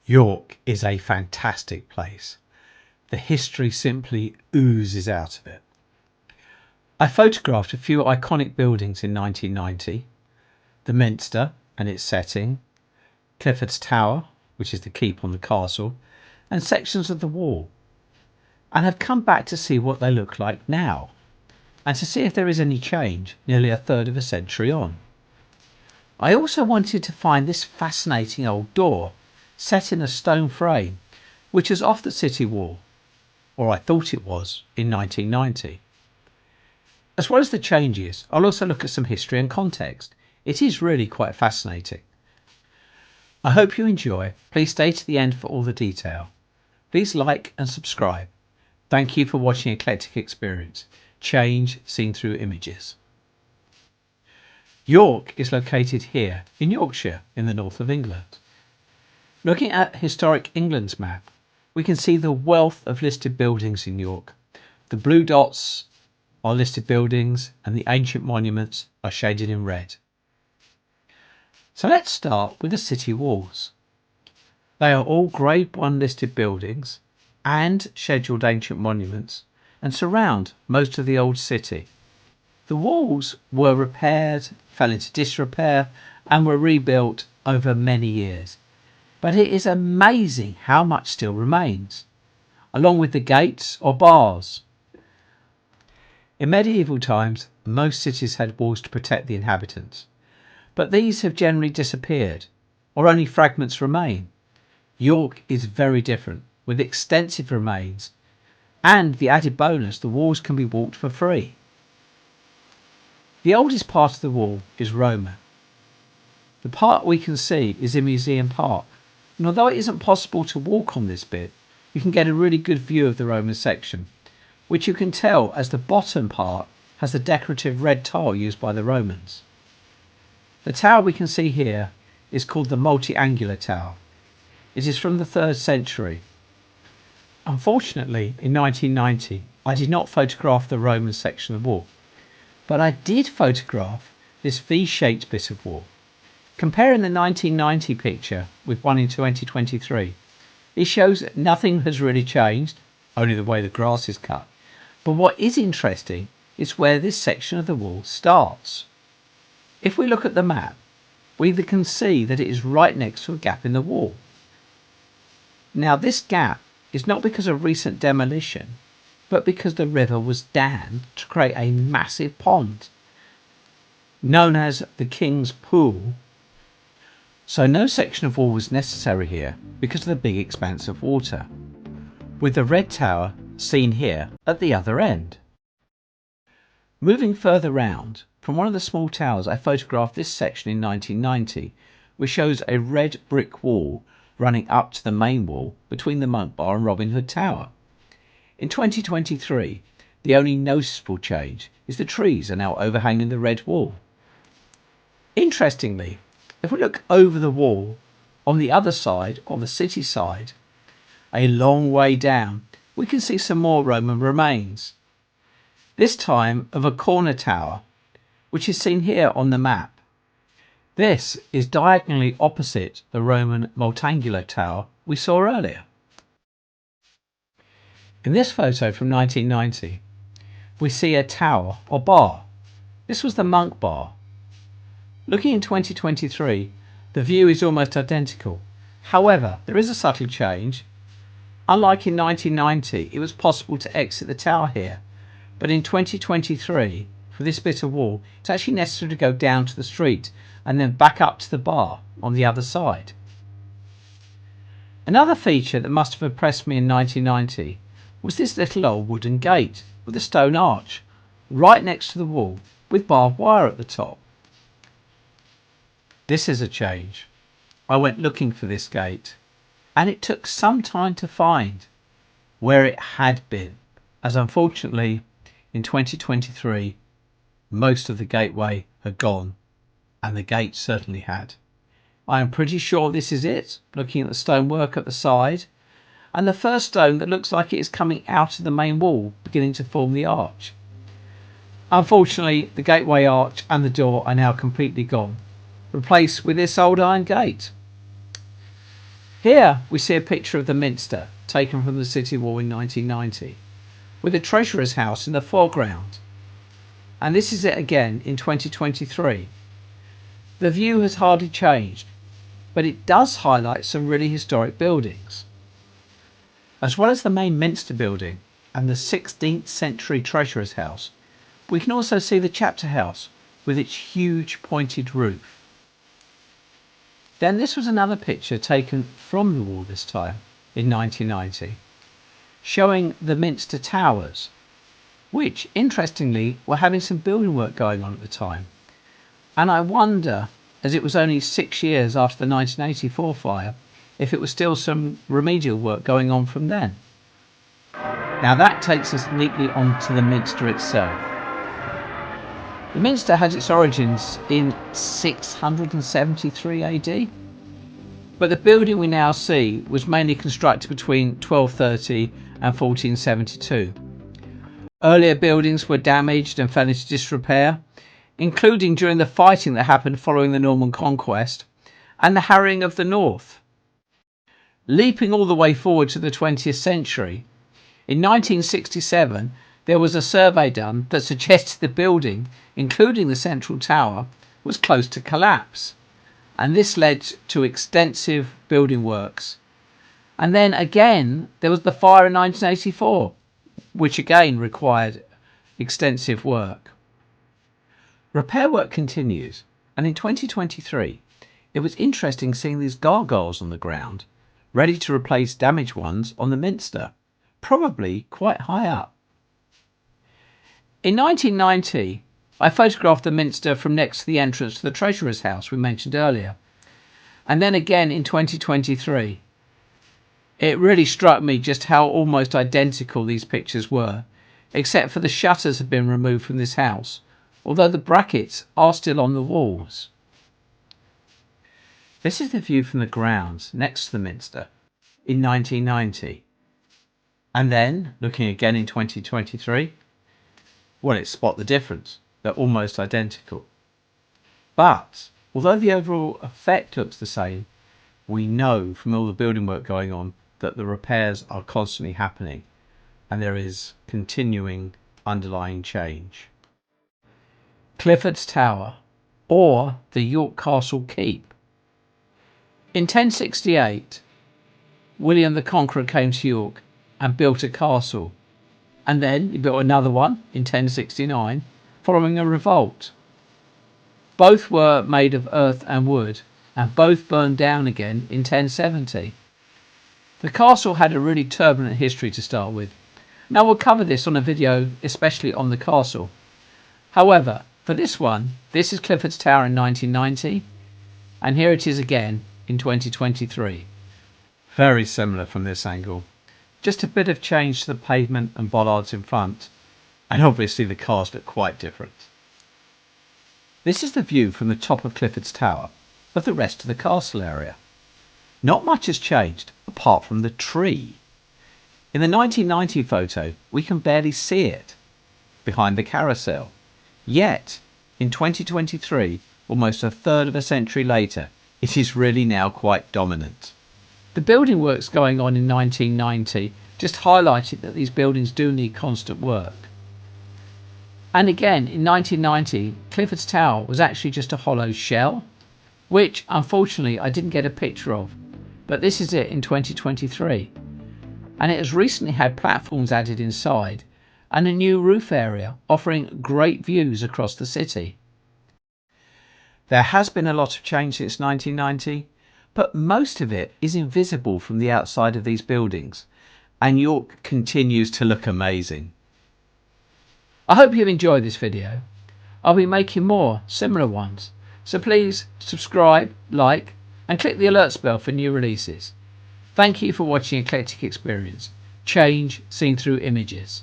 York is a fantastic place. The history simply oozes out of it. I photographed a few iconic buildings in 1990. The Minster and its setting, Clifford's Tower, which is the keep on the castle, and sections of the wall, and have come back to see what they look like now, and to see if there is any change nearly a third of a century on. I also wanted to find this fascinating old door set in a stone frame, which is off the city wall, or I thought it was, in 1990. As well as the changes, I'll also look at some history and context. It is really quite fascinating. I hope you enjoy. Please stay to the end for all the detail. Please like and subscribe. Thank you for watching Eclectic Experience. Change seen through images. York is located here in Yorkshire in the north of England. Looking at Historic England's map, we can see the wealth of listed buildings in York. The blue dots are listed buildings and the ancient monuments are shaded in red. So let's start with the city walls. They are all Grade 1 listed buildings and scheduled ancient monuments and surround most of the old city. The walls were repaired, fell into disrepair and were rebuilt over many years. But it is amazing how much still remains, along with the gates or bars. In medieval times, most cities had walls to protect the inhabitants, but these have generally disappeared, or only fragments remain. York is very different, with extensive remains, and the added bonus, the walls can be walked for free. The oldest part of the wall is Roman. The part we can see is in Museum Park, and although it isn't possible to walk on this bit, you can get a really good view of the Roman section, which you can tell as the bottom part has the decorative red tile used by the Romans. The tower we can see here is called the multi-angular tower. It is from the 3rd century. Unfortunately, in 1990, I did not photograph the Roman section of wall, but I did photograph this V-shaped bit of wall. Comparing the 1990 picture with one in 2023, it shows that nothing has really changed, only the way the grass is cut. But what is interesting is where this section of the wall starts. If we look at the map, we can see that it is right next to a gap in the wall. Now this gap is not because of recent demolition, but because the river was dammed to create a massive pond, known as the King's Pool. So no section of wall was necessary here because of the big expanse of water, with the red tower seen here at the other end. Moving further round, from one of the small towers I photographed this section in 1990, which shows a red brick wall running up to the main wall between the Monk Bar and Robin Hood Tower. In 2023, the only noticeable change is the trees are now overhanging the red wall. Interestingly, if we look over the wall on the other side, on the city side, a long way down, we can see some more Roman remains. This time of a corner tower, which is seen here on the map. This is diagonally opposite the Roman multangular tower we saw earlier. In this photo from 1990, we see a tower or bar. This was the Monk Bar. Looking in 2023, the view is almost identical. However, there is a subtle change. Unlike in 1990, it was possible to exit the tower here, but in 2023, for this bit of wall, it's actually necessary to go down to the street and then back up to the bar on the other side. Another feature that must have impressed me in 1990 was this little old wooden gate with a stone arch right next to the wall with barbed wire at the top. This is a change. I went looking for this gate and it took some time to find where it had been, as unfortunately in 2023 most of the gateway had gone and the gate certainly had. I am pretty sure this is it, looking at the stonework at the side and the first stone that looks like it is coming out of the main wall, beginning to form the arch. Unfortunately, the gateway arch and the door are now completely gone, replaced with this old iron gate. Here we see a picture of the Minster taken from the City Wall in 1990, with the Treasurer's house in the foreground. And this is it again in 2023. The view has hardly changed, but it does highlight some really historic buildings. As well as the main Minster building and the 16th century Treasurer's house, we can also see the chapter house with its huge pointed roof. Then this was another picture taken from the wall this time in 1990, showing the Minster towers, which interestingly were having some building work going on at the time. And I wonder, as it was only 6 years after the 1984 fire, if it was still some remedial work going on from then. Now that takes us neatly onto the Minster itself. The Minster has its origins in 673 AD, but the building we now see was mainly constructed between 1230 and 1472. Earlier buildings were damaged and fell into disrepair, including during the fighting that happened following the Norman conquest and the harrying of the north. Leaping all the way forward to the 20th century, in 1967 there was a survey done that suggested the building, including the central tower, was close to collapse, and this led to extensive building works. And then again there was the fire in 1984, which again required extensive work. Repair work continues, and in 2023 it was interesting seeing these gargoyles on the ground, ready to replace damaged ones on the Minster, probably quite high up. In 1990, I photographed the Minster from next to the entrance to the Treasurer's house we mentioned earlier, and then again in 2023. It really struck me just how almost identical these pictures were, except for the shutters had been removed from this house, although the brackets are still on the walls. This is the view from the grounds next to the Minster in 1990. And then, looking again in 2023, well, it's spot the difference. They're almost identical. But, although the overall effect looks the same, we know from all the building work going on that the repairs are constantly happening and there is continuing underlying change. Clifford's Tower, or the York Castle Keep. In 1068, William the Conqueror came to York and built a castle, and then he built another one in 1069 following a revolt. Both were made of earth and wood, and both burned down again in 1070. The castle had a really turbulent history to start with. Now we'll cover this on a video especially on the castle. However, for this one, this is Clifford's Tower in 1990, and here it is again in 2023. Very similar from this angle. Just a bit of change to the pavement and bollards in front, and obviously the cars look quite different. This is the view from the top of Clifford's Tower of the rest of the castle area. Not much has changed apart from the tree. In the 1990 photo we can barely see it behind the carousel, yet in 2023, almost a third of a century later, it is really now quite dominant. The building works going on in 1990 just highlighted that these buildings do need constant work. And again, in 1990, Clifford's Tower was actually just a hollow shell, which unfortunately I didn't get a picture of, but this is it in 2023. And it has recently had platforms added inside and a new roof area offering great views across the city. There has been a lot of change since 1990, but most of it is invisible from the outside of these buildings, and York continues to look amazing. I hope you've enjoyed this video. I'll be making more similar ones, so please subscribe, like, and click the alerts bell for new releases. Thank you for watching Eclectic Experience, change seen through images.